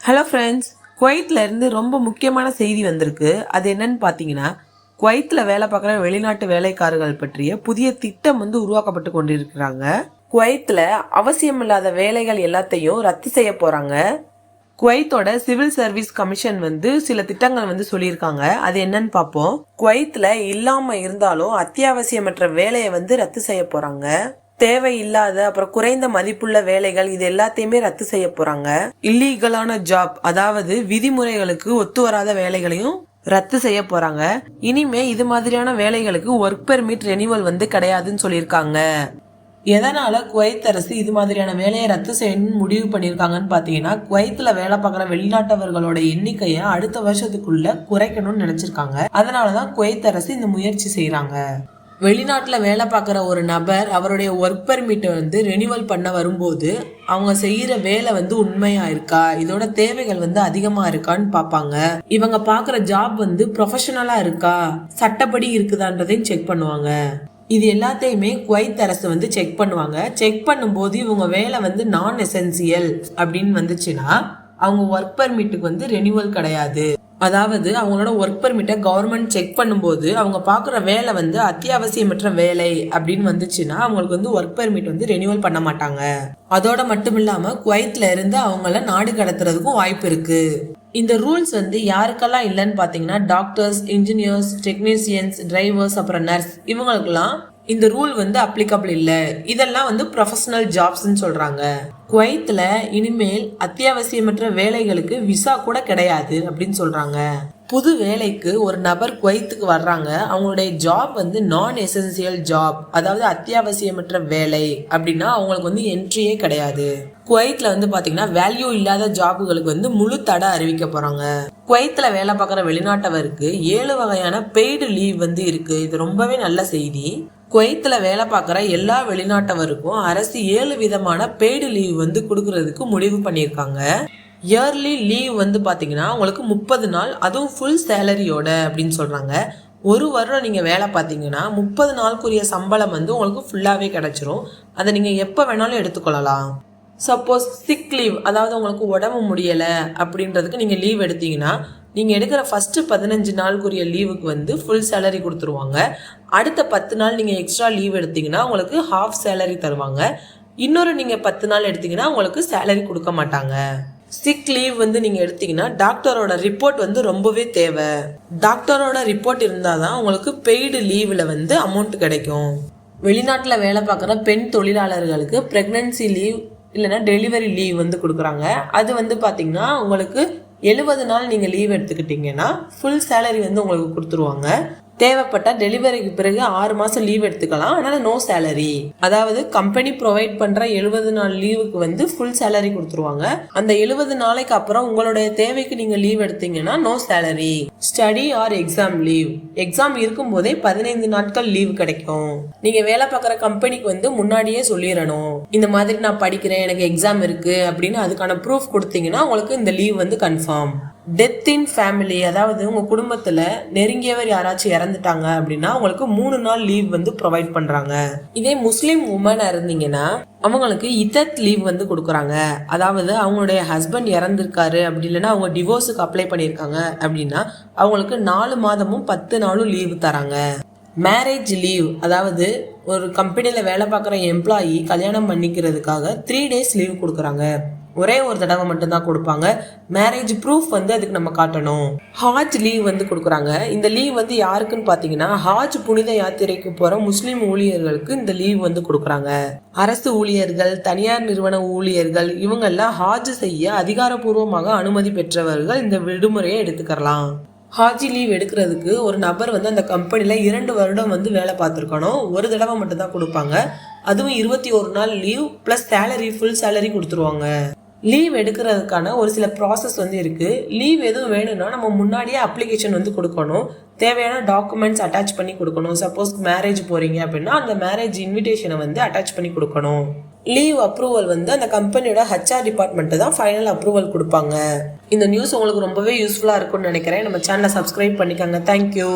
Hello friends, குவைத்தில் இருந்து ரொம்ப முக்கியமான செய்தி வந்திருக்கு. அது என்னன்னு பார்த்தீங்கன்னா, குவைத்தில் வேலை பார்க்குற வெளிநாட்டு வேலைக்காரர்கள் பற்றிய புதிய திட்டம் உருவாக்கப்பட்டு கொண்டிருக்கிறாங்க. குவைத்தில் அவசியமில்லாத வேலைகள் எல்லாத்தையும் ரத்து செய்ய போகிறாங்க. குவைத்தோட சிவில் சர்வீஸ் கமிஷன் சில திட்டங்கள் சொல்லியிருக்காங்க. அது என்னன்னு பார்ப்போம். குவைத்தில் இல்லாமல் இருந்தாலும் அத்தியாவசியமற்ற வேலையை ரத்து செய்ய போகிறாங்க. தேவையில்லாத அப்புறம் குறைந்த மதிப்புள்ள வேலைகள் இது எல்லாத்தையுமே ரத்து செய்ய போறாங்க. இல்லீகலான ஜாப், அதாவது விதிமுறைகளுக்கு ஒத்து வராத வேலைகளையும் ரத்து செய்ய போறாங்க. இனிமே இது மாதிரியான வேலைகளுக்கு ஒர்க் பெர்மிட் ரெனிவல் கிடையாதுன்னு சொல்லியிருக்காங்க. எதனால குவைத் அரசு இது மாதிரியான வேலையை ரத்து செய்யணும்னு முடிவு பண்ணியிருக்காங்கன்னு பாத்தீங்கன்னா, குவைத்துல வேலை பார்க்குற வெளிநாட்டவர்களோட எண்ணிக்கையை அடுத்த வருஷத்துக்குள்ள குறைக்கணும்னு நினைச்சிருக்காங்க. அதனாலதான் குவைத் அரசு இந்த முயற்சி செய்யறாங்க. வெளிநாட்டில் வேலை பார்க்குற ஒரு நபர் அவருடைய ஒர்க் பெர்மிட்டை ரெனிவல் பண்ண வரும்போது அவங்க செய்கிற வேலை உண்மையாக இருக்கா, இதோட தேவைகள் அதிகமாக இருக்கான்னு பார்ப்பாங்க. இவங்க பார்க்குற ஜாப் ப்ரொஃபஷனலாக இருக்கா, சட்டப்படி இருக்குதான்றதையும் செக் பண்ணுவாங்க. இது எல்லாத்தையுமே குவைத் அரசு செக் பண்ணுவாங்க. செக் பண்ணும்போது இவங்க வேலை நான் எசென்சியல் அப்படின்னு வந்துச்சுன்னா அவங்க ஒர்க் பெர்மிட்டுக்கு ரெனிவல் கிடையாது. அதாவது அவங்களோட ஒர்க் பெர்மிட்டை கவர்மெண்ட் செக் பண்ணும்போது அவங்க பார்க்குற வேலை அத்தியாவசியமற்ற வேலை அப்படின்னு வந்துச்சுன்னா அவங்களுக்கு ஒர்க் பெர்மிட் ரெனிவல் பண்ண மாட்டாங்க. அதோட மட்டும் இல்லாம குவைத்ல இருந்து அவங்கள நாடு கடத்துறதுக்கும் வாய்ப்பு இருக்கு. இந்த ரூல்ஸ் யாருக்கெல்லாம் இல்லைன்னு பாத்தீங்கன்னா, டாக்டர்ஸ், இன்ஜினியர்ஸ், டெக்னீசியன்ஸ், டிரைவர்ஸ், அப்புறம் நர்ஸ், இவங்களுக்கெல்லாம் இந்த ரூல் அப்ளிகபிள் இல்ல. இதெல்லாம் ப்ரொஃபஷனல் ஜாப்ஸ்ன்னு சொல்றாங்க. குவைத்துல இனிமேல் அத்தியாவசியமற்ற வேலைகளுக்கு விசா கூட கிடையாது அப்படின்னு சொல்றாங்க. புது வேலைக்கு ஒரு நபர் குவைத்துக்கு வர்றாங்க. அவங்களுடைய ஜாப் நான் எசென்சியல் ஜாப், அதாவது அத்தியாவசியமற்ற வேலை அப்படின்னா அவங்களுக்கு என்ட்ரியே கிடையாது. குவைத்ல பாத்தீங்கன்னா வேல்யூ இல்லாத ஜாபுகளுக்கு முழு தடை அறிவிக்க போறாங்க. குவைத்ல வேலை பார்க்குற வெளிநாட்டவருக்கு 7 வகையான பெய்டு லீவ் இருக்கு. இது ரொம்பவே நல்ல செய்தி. குவைத்தில் வேலை பார்க்குற எல்லா வெளிநாட்டவருக்கும் அரசு 7 விதமான பெய்டு லீவ் கொடுக்கறதுக்கு முடிவு பண்ணியிருக்காங்க. இயர்லி லீவ் பார்த்தீங்கன்னா உங்களுக்கு 30 நாள், அதுவும் ஃபுல் சேலரியோட அப்படின்னு சொல்கிறாங்க. ஒரு வருடம் நீங்கள் வேலை பார்த்தீங்கன்னா 30 நாளுக்குரிய சம்பளம் உங்களுக்கு ஃபுல்லாகவே கிடைச்சிரும். அதை நீங்கள் எப்போ வேணாலும் எடுத்துக்கொள்ளலாம். சப்போஸ் சிக் லீவ், அதாவது உங்களுக்கு உடம்பு முடியலை அப்படின்றதுக்கு நீங்கள் லீவ் எடுத்தீங்கன்னா நீங்கள் எடுக்கிற ஃபஸ்ட்டு 15 நாளுக்குரிய லீவுக்கு ஃபுல் சேலரி கொடுத்துருவாங்க. அடுத்த 10 நாள் நீங்கள் எக்ஸ்ட்ரா லீவ் எடுத்தீங்கன்னா உங்களுக்கு ஹாஃப் சேலரி தருவாங்க. இன்னொரு நீங்கள் 10 நாள் எடுத்தீங்கன்னா உங்களுக்கு சேலரி கொடுக்க மாட்டாங்க. சிக் லீவ் நீங்கள் எடுத்தீங்கன்னா டாக்டரோட ரிப்போர்ட் ரொம்பவே தேவை. டாக்டரோட ரிப்போர்ட் இருந்தால் தான் உங்களுக்கு பெய்டு லீவில் அமௌண்ட் கிடைக்கும். வெளிநாட்டில் வேலை பார்க்குற பெண் தொழிலாளர்களுக்கு ப்ரெக்னன்சி லீவ் இல்லைன்னா டெலிவரி லீவ் கொடுக்குறாங்க. அது பார்த்தீங்கன்னா உங்களுக்கு 70 நாள் நீங்கள் லீவ் எடுத்துக்கிட்டீங்கன்னா ஃபுல் சேலரி உங்களுக்கு கொடுத்துருவாங்க. தேவைப்பட்ட டெலிவரிக்கு பிறகு 6 மாதம் லீவ் எடுத்துக்கலாம், அதனால நோ சேலரி. அதாவது கம்பெனி ப்ரொவைட் பண்ணுற 70 நாள் லீவுக்கு ஃபுல் சேலரி கொடுத்துருவாங்க. அந்த 70 நாளைக்கு அப்புறம் உங்களுடைய தேவைக்கு நீங்கள் லீவ் எடுத்தீங்கன்னா no salary. Study or exam leave, exam இருக்கும் போதே 15 நாட்கள் லீவ் கிடைக்கும். நீங்க வேலை பார்க்குற கம்பெனிக்கு முன்னாடியே சொல்லிடணும், இந்த மாதிரி நான் படிக்கிறேன், எனக்கு எக்ஸாம் இருக்கு அப்படின்னு. அதுக்கான ப்ரூஃப் கொடுத்தீங்கன்னா உங்களுக்கு இந்த லீவ் கன்ஃபார்ம். டெத் இன் ஃபேமிலி, அதாவது உங்க குடும்பத்துல நெருங்கியவர் யாராச்சும் இறந்துட்டாங்க அப்படின்னா உங்களுக்கு 3 நாள் லீவ் ப்ரொவைட் பண்றாங்க. இதே முஸ்லீம் உமனா இருந்தீங்கன்னா அவங்களுக்கு இதத் லீவ் கொடுக்குறாங்க. அதாவது அவங்களுடைய ஹஸ்பண்ட் இறந்துருக்காரு அப்படி இல்லைன்னா அவங்க டிவோர்ஸுக்கு அப்ளை பண்ணியிருக்காங்க அப்படின்னா அவங்களுக்கு 4 மாதமும் 10 நாளும் லீவ் தராங்க. மேரேஜ் லீவ், அதாவது ஒரு கம்பெனியில வேலை பார்க்குற எம்ப்ளாயி கல்யாணம் பண்ணிக்கிறதுக்காக 3 days லீவ் கொடுக்குறாங்க. ஒரே ஒரு தடவை மட்டும்தான் கொடுப்பாங்க. மேரேஜ் ப்ரூஃப் அதுக்கு நம்ம காட்டணும். ஹாஜ் லீவ் கொடுக்குறாங்க. இந்த லீவ் யாருக்குன்னு பார்த்தீங்கன்னா ஹாஜ் புனித யாத்திரைக்கு போகிற முஸ்லீம் ஊழியர்களுக்கு இந்த லீவ் கொடுக்குறாங்க. அரசு ஊழியர்கள், தனியார் நிறுவன ஊழியர்கள் இவங்கெல்லாம் ஹாஜ் செய்ய அதிகாரப்பூர்வமாக அனுமதி பெற்றவர்கள் இந்த விடுமுறையை எடுத்துக்கலாம். ஹாஜி லீவ் எடுக்கிறதுக்கு ஒரு நபர் அந்த கம்பெனியில் 2 வருடம் வேலை பார்த்துருக்கணும். ஒரு தடவை மட்டும்தான் கொடுப்பாங்க. அதுவும் 21 நாள் leave plus salary, full salary கொடுத்துருவாங்க. லீவ் எடுக்கிறதுக்கான ஒரு சில ப்ராசஸ் இருக்கு. லீவ் எதுவும் வேணும்னா நம்ம முன்னாடியே அப்ளிகேஷன் கொடுக்கணும். தேவையான டாக்குமெண்ட்ஸ் அட்டாச் பண்ணி கொடுக்கணும். சப்போஸ் மேரேஜ் போறீங்க அப்படின்னா அந்த மேரேஜ் இன்விடேஷனை அட்டாச் பண்ணி கொடுக்கணும். லீவ் அப்ரூவல் அந்த கம்பெனியோட HR டிபார்ட்மெண்ட் தான் ஃபைனல் அப்ரூவல் கொடுப்பாங்க. இந்த நியூஸ் உங்களுக்கு ரொம்பவே யூஸ்ஃபுல்லா இருக்கும்னு நினைக்கிறேன். நம்ம சேனலை சப்ஸ்கிரைப் பண்ணிக்கோங்க. தேங்க்யூ.